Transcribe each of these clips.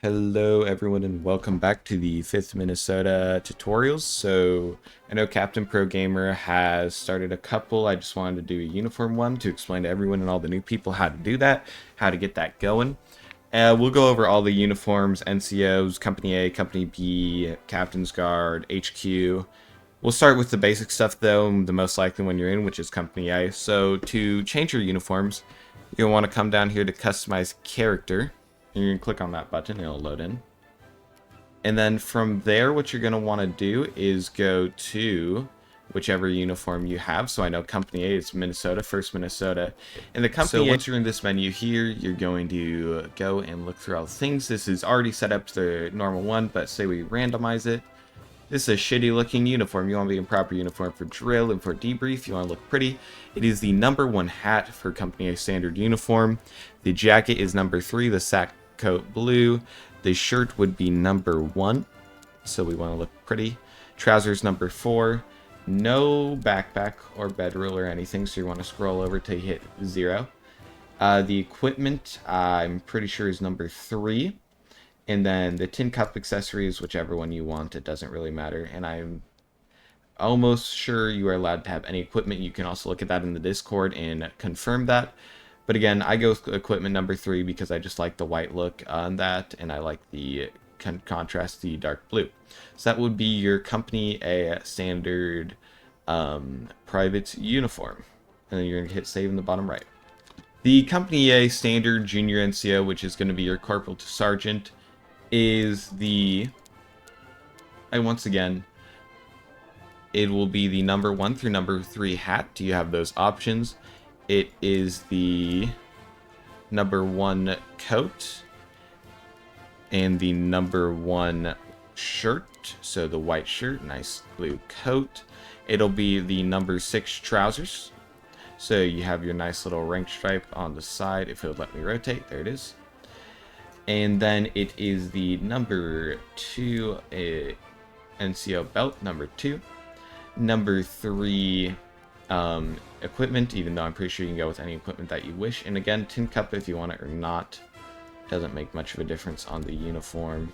Hello everyone and welcome back to the 5th Minnesota tutorials. So I know Captain Pro Gamer has started a couple. I just wanted to do a uniform one to explain to everyone and all the new people how to do that, how to get that going. We'll go over all the uniforms, NCOs, Company A, Company B, Captain's Guard, HQ. We'll start with the basic stuff though, the most likely one you're in, which is Company A. So to change your uniforms, you'll want to come down here to customize character. And you're going to click on that button, it'll load in. And then from there, what you're going to want to do is go to whichever uniform you have. So I know Company A is Minnesota, 1st Minnesota. And the company, so once you're in this menu here, you're going to go and look through all the things. This is already set up to the normal one, but say we randomize it. This is a shitty looking uniform. You want to be in proper uniform for drill and for debrief. You want to look pretty. It is the #1 hat for Company A standard uniform. The jacket is #3, the sack coat blue. The shirt would be #1, so we want to look pretty. Trousers #4. No backpack or bedroll or anything, so you want to scroll over till you hit 0. The equipment, I'm pretty sure is #3. And then the tin cup accessories, whichever one you want, it doesn't really matter. And I'm almost sure you are allowed to have any equipment. You can also look at that in the Discord and confirm that. But again, I go with equipment #3 because I just like the white look on that, and I like the contrast, the dark blue. So that would be your Company A standard private uniform. And then you're going to hit save in the bottom right. The Company A standard junior NCO, which is going to be your corporal to sergeant, is the, and once again, it will be the #1 through #3 hat. Do you have those options? It is the #1 coat and the #1 shirt. So the white shirt, nice blue coat. It'll be the #6 trousers. So you have your nice little rank stripe on the side. If it would let me rotate, there it is. And then it is the #2 NCO belt, #2. #3 equipment, even though I'm pretty sure you can go with any equipment that you wish. And again, tin cup if you want it or not. Doesn't make much of a difference on the uniform.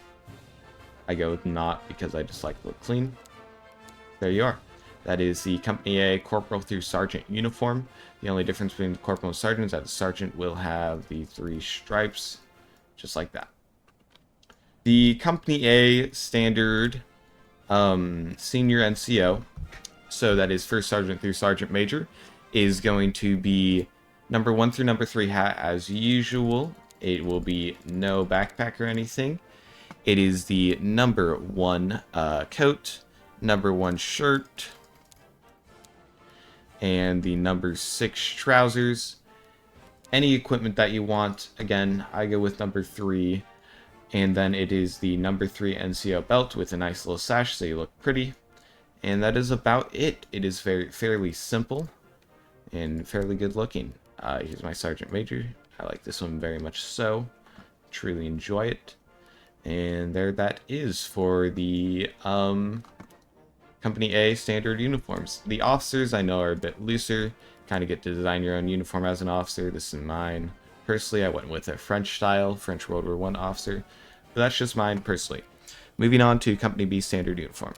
I go with not because I just like to look clean. There you are. That is the Company A corporal through sergeant uniform. The only difference between the corporal and sergeant is that the sergeant will have the 3 stripes, just like that. The Company A standard senior NCO, so that is first sergeant through sergeant major, is going to be #1 through #3 hat as usual. It will be no backpack or anything. It is the #1 coat, #1 shirt, and the #6 trousers. Any equipment that you want, again, I go with #3. And then it is the #3 NCO belt with a nice little sash so you look pretty. And that is about it. It is fairly simple and fairly good looking. Here's my Sergeant Major. I like this one very much so. Truly enjoy it. And there that is for the Company A standard uniforms. The officers I know are a bit looser. Kind of get to design your own uniform as an officer. This is mine. Personally, I went with a French style, French World War I officer. But that's just mine personally. Moving on to Company B standard uniform.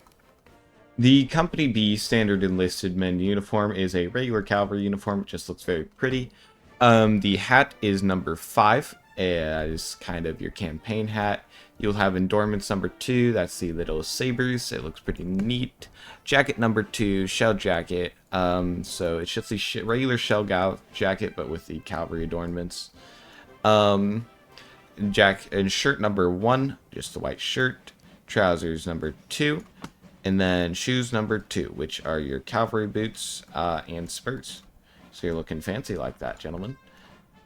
The Company B standard enlisted men uniform is a regular cavalry uniform. It just looks very pretty. The hat is #5. It is kind of your campaign hat. You'll have endorments #2. That's the little sabers. It looks pretty neat. Jacket #2, shell jacket. So it's just the regular shell jacket, but with the cavalry adornments. And shirt #1, just the white shirt. Trousers #2, and then shoes #2, which are your cavalry boots and spurs. So you're looking fancy like that, gentlemen.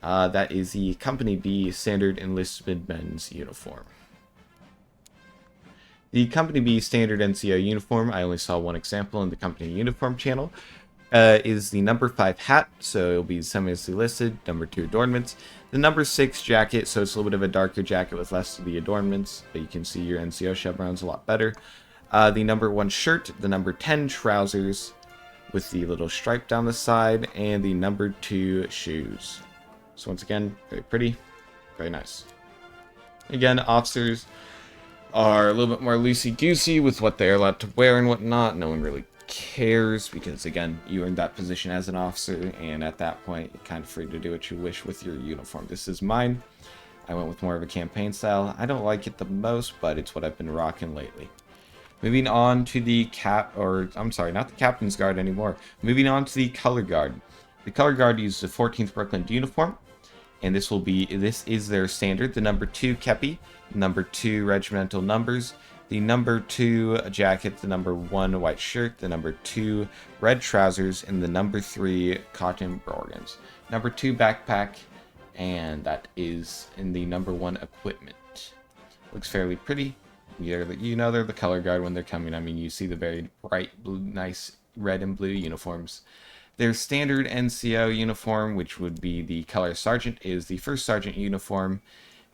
That is the Company B standard enlisted men's uniform. The Company B standard NCO uniform, I only saw one example in the Company uniform channel, is the #5 hat, so it'll be semi-listed listed, #2 adornments. The #6 jacket, so it's a little bit of a darker jacket with less of the adornments, but you can see your NCO chevrons a lot better. The #1 shirt, the #10 trousers with the little stripe down the side, and the #2 shoes. So once again, very pretty, very nice. Again, officers are a little bit more loosey-goosey with what they're allowed to wear and whatnot. No one really cares because, again, you earned that position as an officer, and at that point, you're kind of free to do what you wish with your uniform. This is mine. I went with more of a campaign style. I don't like it the most, but it's what I've been rocking lately. Moving on to the I'm sorry, not the Captain's Guard anymore. Moving on to the Color Guard. The Color Guard uses the 14th Brooklyn uniform, and this is their standard. The number 2 kepi, number 2 regimental numbers, the number 2 jacket, the number 1 white shirt, the number 2 red trousers, and the number 3 cotton brogans. Number 2 backpack, and that is in the number 1 equipment. Looks fairly pretty. You know they're the color guard when they're coming. I mean, you see the very bright blue, nice red and blue uniforms. Their standard NCO uniform, which would be the color sergeant, is the first sergeant uniform,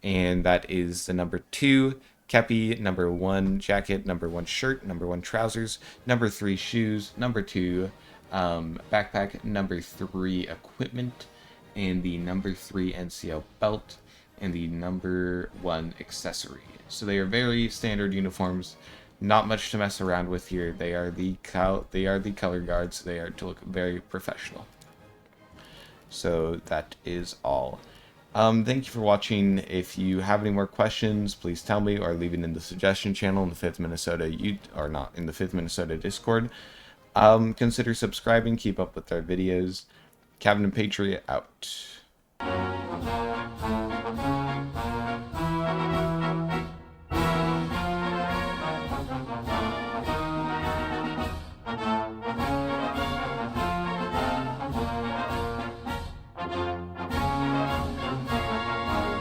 and that is the number 2 kepi, number 1 jacket, number 1 shirt, number 1 trousers, number 3 shoes, number 2 backpack, number 3 equipment, and the number 3 NCO belt, and the number 1 accessory. So they are very standard uniforms, not much to mess around with here. They are the color guards. They are to look very professional. So that is all. Thank you for watching. If you have any more questions, please tell me or leave it in the suggestion channel in the 5th Minnesota in the 5th Minnesota Discord. Consider subscribing. Keep up with our videos. Captain and Patriot out.